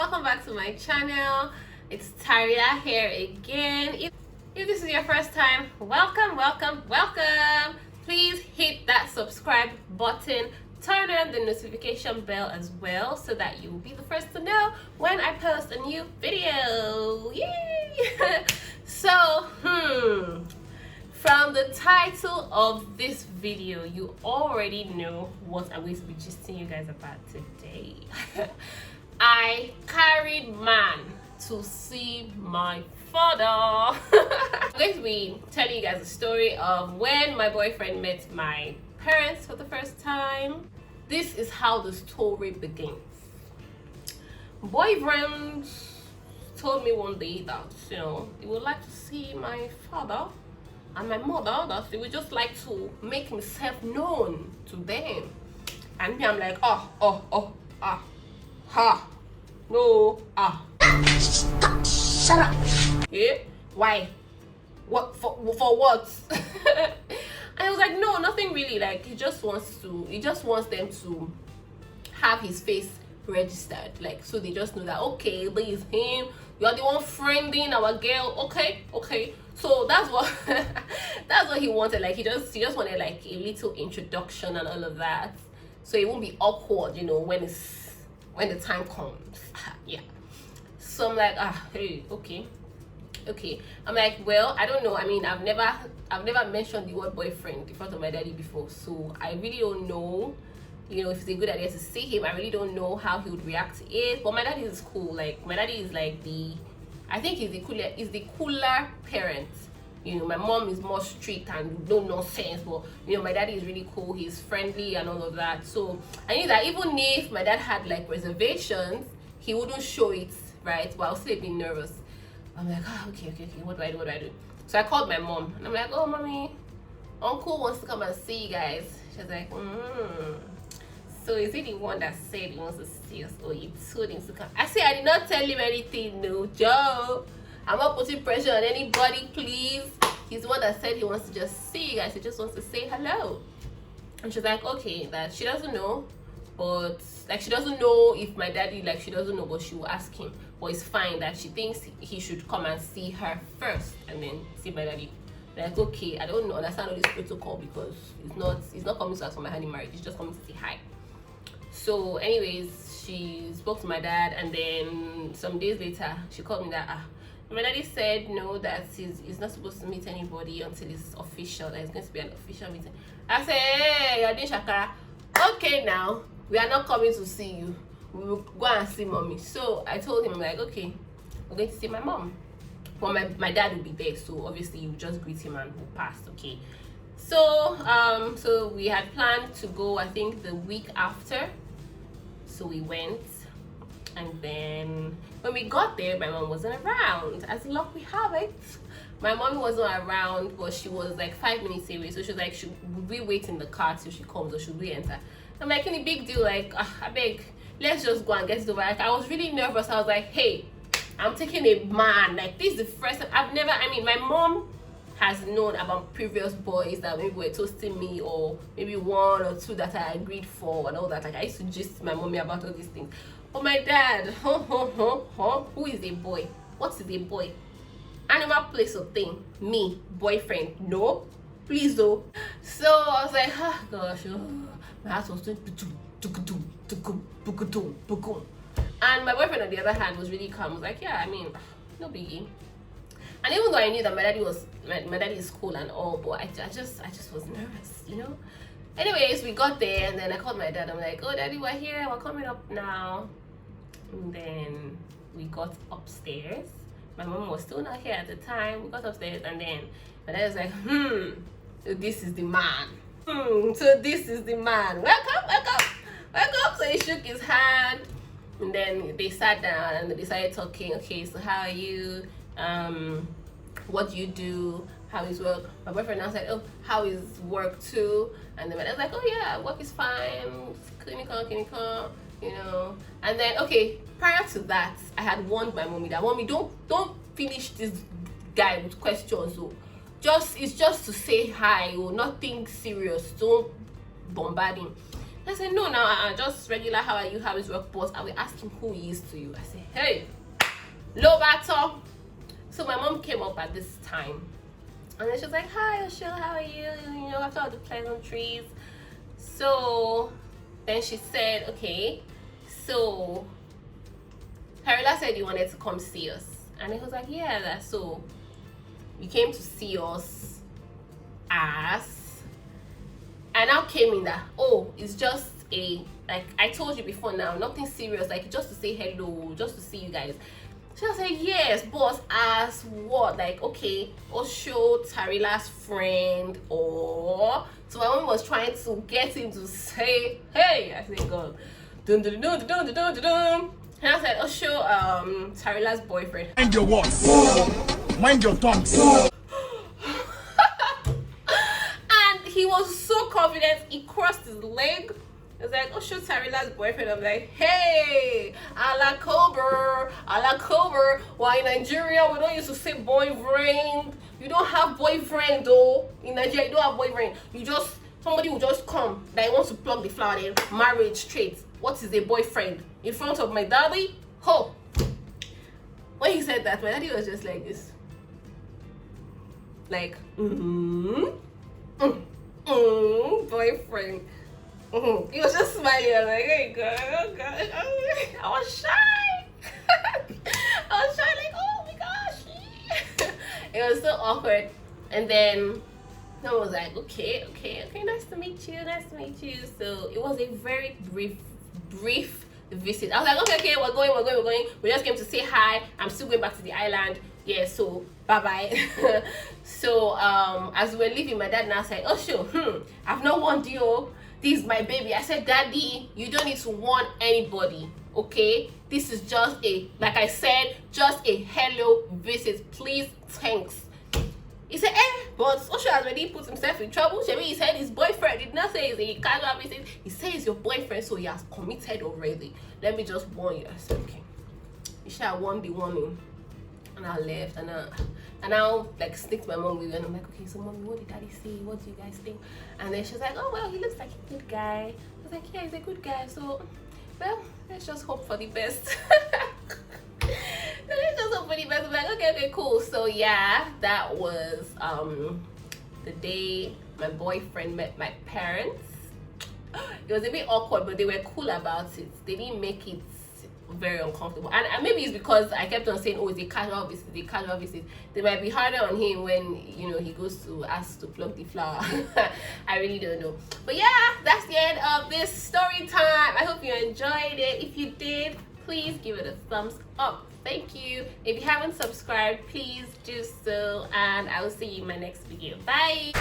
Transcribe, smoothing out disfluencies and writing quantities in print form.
welcome back to my channel. It's Taria here again. If this is your first time, welcome. Please hit that subscribe button, turn on the notification bell as well so that you'll be the first to know when I post a new video. Yay! So from the title of this video, you already know what I'm going to be gisting you guys about today. I carried man to see my father. I'm going to be telling you guys a story of when my boyfriend met my parents for the first time. This is how the story begins. Boyfriend told me one day that, he would like to see my father and my mother, that he would just like to make himself known to them. And me, I'm like, shut up. Yeah? Why? What for what? And I was like, no, nothing really. Like he just wants them to have his face registered, like, so they just know that, okay, this is him, you are the one friending our girl. Okay, so that's what that's what he wanted. Like he just wanted like a little introduction and all of that, so it won't be awkward, when the time comes. Yeah. So I'm like, hey, okay. I'm like, well, I don't know. I mean, I've never mentioned the word boyfriend in front of my daddy before, so I really don't know, if it's a good idea to see him. I really don't know how he would react to it. But my daddy is cool. Like my daddy is like he's the cooler parent. My mom is more strict and no nonsense, but my daddy is really cool. He's friendly and all of that. So I knew that even if my dad had like reservations, he wouldn't show it, right? But I was still being nervous. I'm like, okay, what do I do? So I called my mom and I'm like, oh mommy, uncle wants to come and see you guys. She's like, so is he the one that said he wants to see us, or you told him to come? I said, I did not tell him anything, no, Joe. I'm not putting pressure on anybody, please. He's the one that said he wants to just see you guys. He just wants to say hello. And she's like, okay, that she doesn't know, but like she doesn't know if my daddy, like she doesn't know, but she will ask him. But it's fine that she thinks he should come and see her first and then see my daddy. Like, okay, I don't understand all this protocol because it's not coming to us for my honey marriage. It's just coming to say hi. So anyways, she spoke to my dad, and then some days later she called me that my daddy said no, that he's not supposed to meet anybody until it's official, that it's going to be an official meeting. I said, hey, you're doing shakara. Okay, now we are not coming to see you, we will go and see mommy. So I told him, like, okay, we're going to see my mom, but my dad will be there, so obviously you just greet him and we'll pass. Okay. So so we had planned to go, I think, the week after. So we went, and then when we got there, my mom wasn't around. As luck we have it, my mom wasn't around, but she was like 5 minutes away. So she was like, should we wait in the car till she comes, or should we enter? I'm like, any big deal? Like, I beg, let's just go and get it over. Like, I was really nervous. I was like, hey, I'm taking a man. Like, this is the first time my mom has known about previous boys that maybe were toasting me, or maybe 1 or 2 that I agreed for and all that. Like, I used to gist my mommy about all these things. But my dad, who is a boy? What is a boy? Animal, place, or thing? Me, boyfriend? No, please though. So I was like, gosh, my heart was doing, and my boyfriend on the other hand was really calm. Was like, yeah, I mean, no biggie. And even though I knew that my daddy is cool and all, but I just was nervous, Anyways, we got there, and then I called my dad. I'm like, oh daddy, we're here, we're coming up now. And then we got upstairs. My mom was still not here at the time. We got upstairs, and then my dad was like, so this is the man. So this is the man. Welcome. So he shook his hand, and then they sat down and they started talking. Okay, so how are you? What do you do? How is work? My boyfriend now said, oh, how is work too? And then my dad's like, oh yeah, work is fine, clinical, And then, okay, prior to that, I had warned my mommy that, mommy, don't finish this guy with questions. So it's just to say hi, or nothing serious. Don't bombard him. I said, no, now just regular, how are you, how is work, boss? I will ask him who he is to you. I said, hey, Lobato. So my mom came up at this time, and then she was like, hi, Osho, how are you? You know, after all the pleasantries. So then she said, okay, so Harila said you wanted to come see us. And he was like, yeah, that's so. You came to see us as. And now came in that, oh, it's just a, like I told you before now, nothing serious, like just to say hello, just to see you guys. So I said, yes, boss, as what? Like, okay, Osho, Tarila's friend, or... So my mom was trying to get him to say, hey, I said, God, dun dun dun dun dun dun dun. And I said, Osho, Tarila's boyfriend. Mind your words. Mind your tongues. And he was so confident, he crossed his leg. It was like, oh, shoot, Tarila's boyfriend. I'm like, hey, ala Cobra. Why in Nigeria, we don't used to say boyfriend. You don't have boyfriend, though. In Nigeria, you don't have boyfriend. You just, somebody will just come that wants to plug the flower, then marriage straight. What is a boyfriend? In front of my daddy? Ho! When he said that, my daddy was just like this. Like, boyfriend. He was just smiling. I was like, hey, God, oh, God. I was shy. I was shy, like, oh my gosh. It was so awkward. And then someone was like, okay, nice to meet you. So it was a very brief visit. I was like, okay, we're going. We just came to say hi. I'm still going back to the island. Yeah, so bye. So as we were leaving, my dad now said, oh sure, I've not warned you. This is my baby. I said, Daddy, you don't need to warn anybody, okay? This is just a, like I said, just a hello visit. Please, thanks. He said, but Osho has already put himself in trouble. He said his boyfriend did not say it's a casual visit. He said it's your boyfriend, so he has committed already. Let me just warn you. I said, okay. You should have warned the warning. And I left, and I'll like sneak my mom with you, and I'm like, okay, so mommy, what did daddy say? What do you guys think? And then she's like, oh well, he looks like a good guy. I was like, yeah, he's a good guy. So, well, let's just hope for the best. Let's just hope for the best. I'm like, okay, cool. So yeah, that was the day my boyfriend met my parents. It was a bit awkward, but they were cool about it. They didn't make it very uncomfortable, and maybe it's because I kept on saying, oh, it's a casual visit. They might be harder on him when, you know, he goes to ask to pluck the flower. I really don't know, but yeah, that's the end of this story time. I hope you enjoyed it. If you did, please give it a thumbs up. Thank you. If you haven't subscribed, please do so, and I will see you in my next video. Bye.